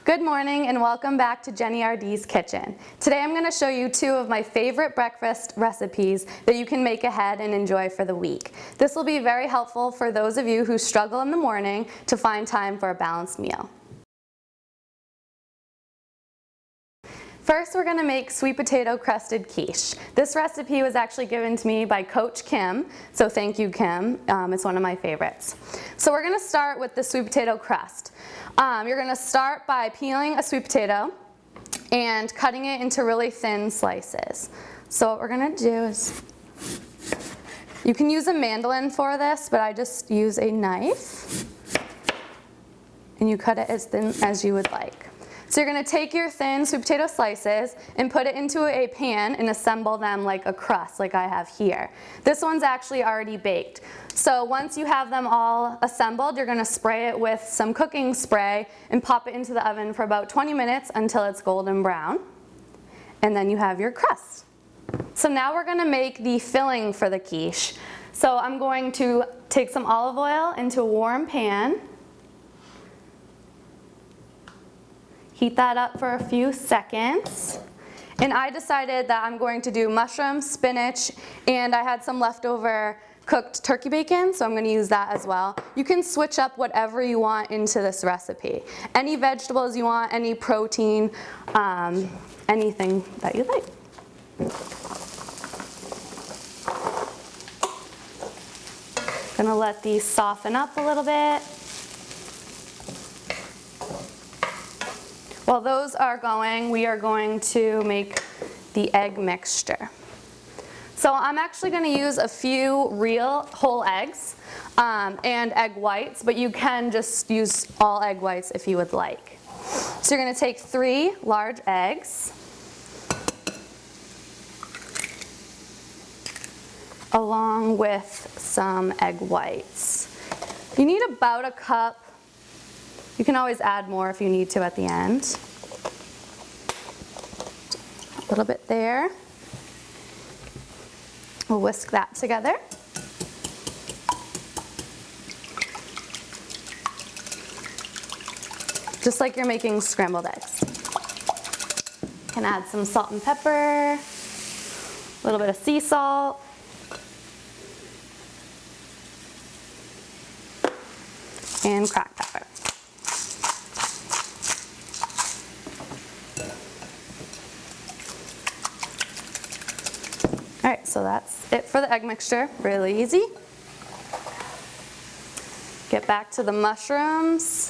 Good morning and welcome back to Jenny RD's Kitchen. Today I'm going to show you two of my favorite breakfast recipes that you can make ahead and enjoy for the week. This will be very helpful for those of you who struggle in the morning to find time for a balanced meal. First, we're going to make sweet potato crusted quiche. This recipe was actually given to me by Coach Kim, so thank you, Kim. It's one of my favorites. So we're going to start with the sweet potato crust. You're going to start by peeling a sweet potato and cutting it into really thin slices. So what we're going to do is, you can use a mandolin for this, but I just use a knife, and you cut it as thin as you would like. So you're going to take your thin sweet potato slices and put it into a pan and assemble them like a crust, like I have here. This one's actually already baked. So once you have them all assembled, you're going to spray it with some cooking spray and pop it into the oven for about 20 minutes until it's golden brown. And then you have your crust. So now we're going to make the filling for the quiche. So I'm going to take some olive oil into a warm pan. Heat that up for a few seconds. And I decided that I'm going to do mushrooms, spinach, and I had some leftover cooked turkey bacon, so I'm going to use that as well. You can switch up whatever you want into this recipe. Any vegetables you want, any protein, anything that you like. Gonna let these soften up a little bit. While those are going, we are going to make the egg mixture. So I'm actually going to use a few real whole eggs and egg whites, but you can just use all egg whites if you would like. So you're going to take 3 large eggs, along with some egg whites. You need about a cup. You can always add more if you need to at the end. A little bit there. We'll whisk that together. Just like you're making scrambled eggs. You can add some salt and pepper, a little bit of sea salt, and cracked pepper. All right, so that's it for the egg mixture, really easy. Get back to the mushrooms.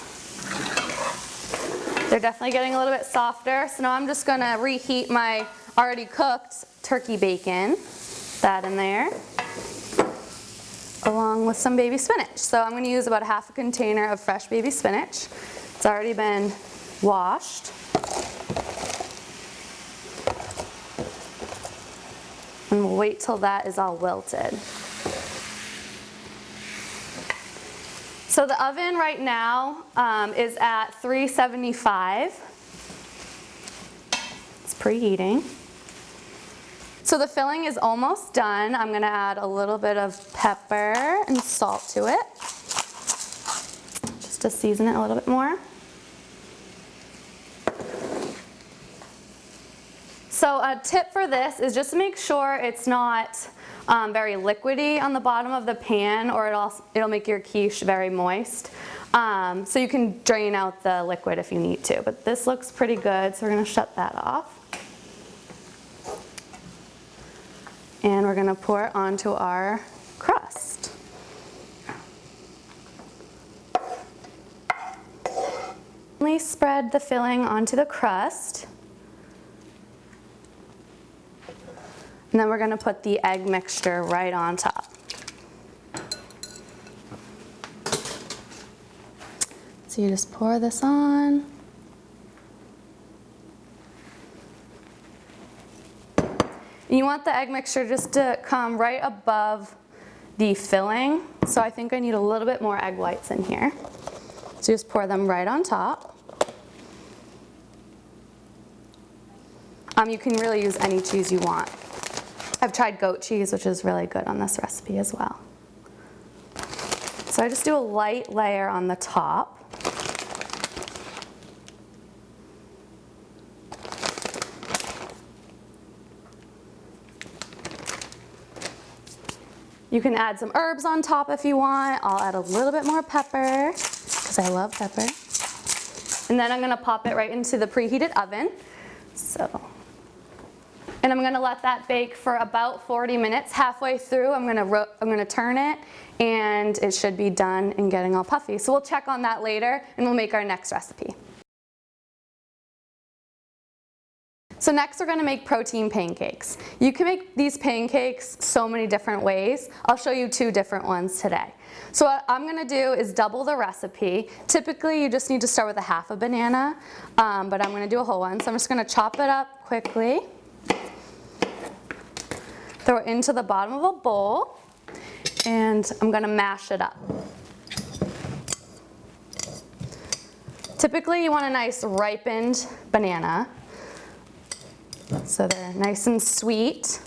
They're definitely getting a little bit softer, so now I'm just gonna reheat my already cooked turkey bacon, that in there, along with some baby spinach. So I'm gonna use about a half a container of fresh baby spinach. It's already been washed. And we'll wait till that is all wilted. So the oven right now is at 375. It's preheating. So the filling is almost done. I'm gonna add a little bit of pepper and salt to it, just to season it a little bit more. So a tip for this is just to make sure it's not very liquidy on the bottom of the pan, or it'll make your quiche very moist. So you can drain out the liquid if you need to, but this looks pretty good, so we're gonna shut that off. And we're gonna pour it onto our crust. Spread the filling onto the crust. And then we're going to put the egg mixture right on top. So you just pour this on. And you want the egg mixture just to come right above the filling. So I think I need a little bit more egg whites in here. So just pour them right on top. You can really use any cheese you want. I've tried goat cheese, which is really good on this recipe as well. So I just do a light layer on the top. You can add some herbs on top if you want. I'll add a little bit more pepper because I love pepper. And then I'm gonna pop it right into the preheated oven. And I'm gonna let that bake for about 40 minutes. Halfway through, I'm gonna turn it, and it should be done and getting all puffy. So we'll check on that later, and we'll make our next recipe. So next we're gonna make protein pancakes. You can make these pancakes so many different ways. I'll show you 2 different ones today. So what I'm gonna do is double the recipe. Typically you just need to start with a half a banana, but I'm gonna do a whole one. So I'm just gonna chop it up quickly. Throw it into the bottom of a bowl, and I'm gonna mash it up. Typically you want a nice ripened banana, so they're nice and sweet.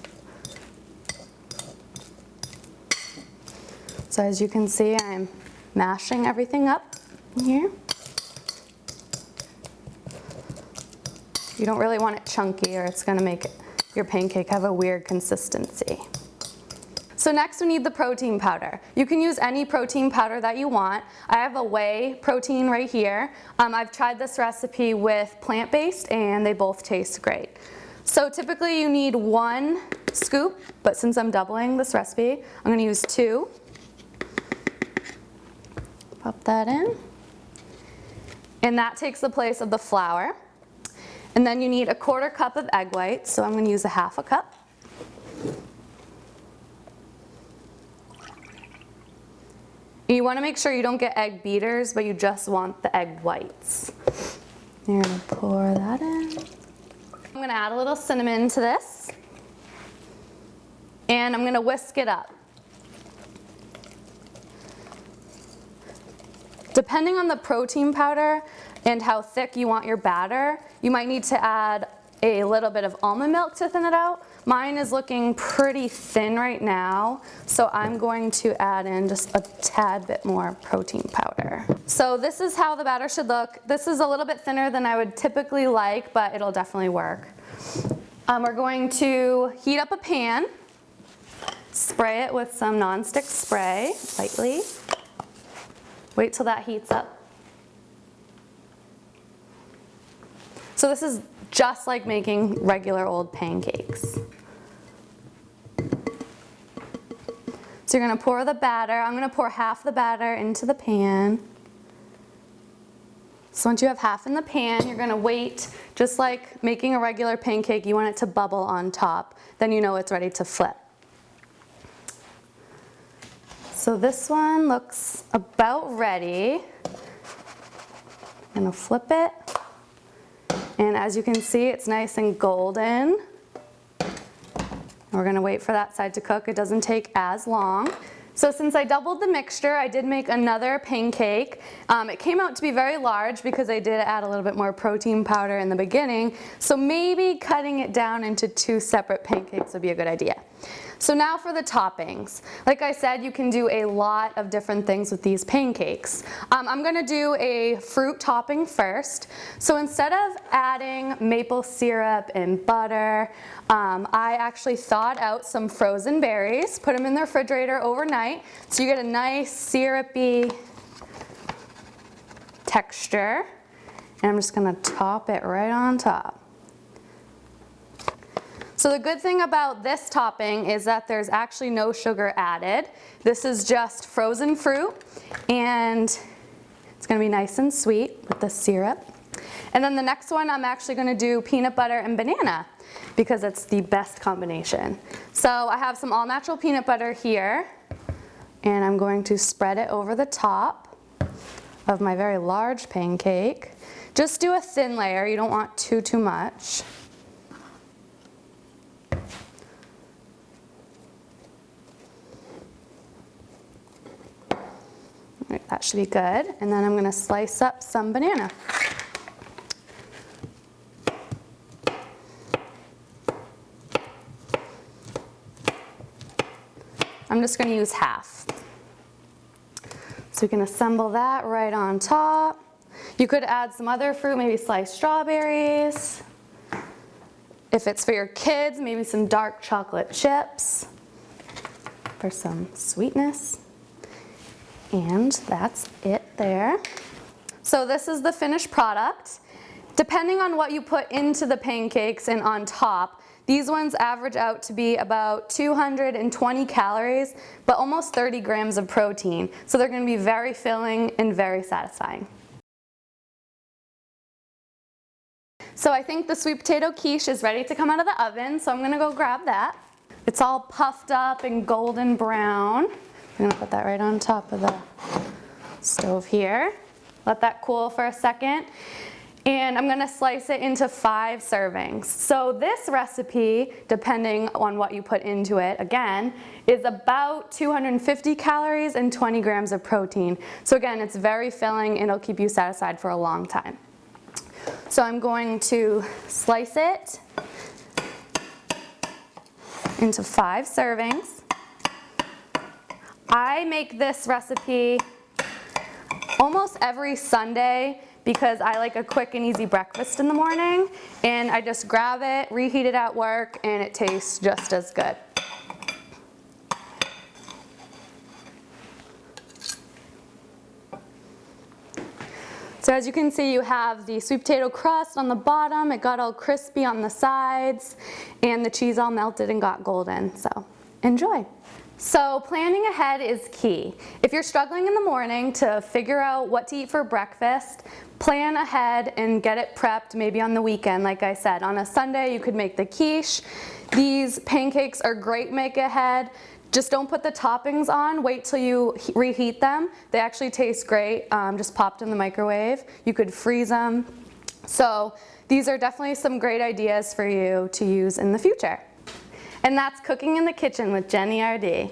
So as you can see, I'm mashing everything up here. You don't really want it chunky, or it's gonna make your pancake have a weird consistency. So next we need the protein powder. You can use any protein powder that you want. I have a whey protein right here. I've tried this recipe with plant-based and they both taste great. So typically you need 1 scoop, but since I'm doubling this recipe, I'm gonna use 2. Pop that in. And that takes the place of the flour. And then you need 1/4 cup of egg whites, so I'm going to use a 1/2 cup. And you want to make sure you don't get egg beaters, but you just want the egg whites. You're going to pour that in. I'm going to add a little cinnamon to this. And I'm going to whisk it up. Depending on the protein powder and how thick you want your batter, you might need to add a little bit of almond milk to thin it out. Mine is looking pretty thin right now, so I'm going to add in just a tad bit more protein powder. So this is how the batter should look. This is a little bit thinner than I would typically like, but it'll definitely work. We're going to heat up a pan, spray it with some nonstick spray lightly. Wait till that heats up. So this is just like making regular old pancakes. So you're gonna pour the batter. I'm gonna pour half the batter into the pan. So once you have half in the pan, you're gonna wait, just like making a regular pancake, you want it to bubble on top. Then you know it's ready to flip. So this one looks about ready. I'm gonna flip it. And as you can see, it's nice and golden. We're gonna wait for that side to cook. It doesn't take as long. So since I doubled the mixture, I did make another pancake. It came out to be very large because I did add a little bit more protein powder in the beginning. So maybe cutting it down into 2 separate pancakes would be a good idea. So now for the toppings. Like I said, you can do a lot of different things with these pancakes. I'm gonna do a fruit topping first. So instead of adding maple syrup and butter, I actually thawed out some frozen berries, put them in the refrigerator overnight, so you get a nice syrupy texture. And I'm just gonna top it right on top. So the good thing about this topping is that there's actually no sugar added. This is just frozen fruit, and it's gonna be nice and sweet with the syrup. And then the next one, I'm actually gonna do peanut butter and banana because it's the best combination. So I have some all-natural peanut butter here, and I'm going to spread it over the top of my very large pancake. Just do a thin layer, you don't want too much. Right, that should be good. And then I'm going to slice up some banana. I'm just going to use half. So you can assemble that right on top. You could add some other fruit, maybe sliced strawberries. If it's for your kids, maybe some dark chocolate chips. for some sweetness. And that's it there. So this is the finished product. Depending on what you put into the pancakes and on top, these ones average out to be about 220 calories, but almost 30 grams of protein. So they're going to be very filling and very satisfying. So I think the sweet potato quiche is ready to come out of the oven, so I'm going to go grab that. It's all puffed up and golden brown. I'm going to put that right on top of the stove here. Let that cool for a second. And I'm going to slice it into 5 servings. So this recipe, depending on what you put into it, again, is about 250 calories and 20 grams of protein. So again, it's very filling and it'll keep you satisfied for a long time. So I'm going to slice it into 5 servings. I make this recipe almost every Sunday because I like a quick and easy breakfast in the morning, and I just grab it, reheat it at work, and it tastes just as good. So as you can see, you have the sweet potato crust on the bottom, it got all crispy on the sides, and the cheese all melted and got golden, so enjoy. So planning ahead is key. If you're struggling in the morning to figure out what to eat for breakfast, plan ahead and get it prepped maybe on the weekend. Like I said, on a Sunday you could make the quiche. These pancakes are great make ahead. Just don't put the toppings on, wait till you reheat them. They actually taste great, just popped in the microwave. You could freeze them. So these are definitely some great ideas for you to use in the future. And that's Cooking in the Kitchen with Jenny RD.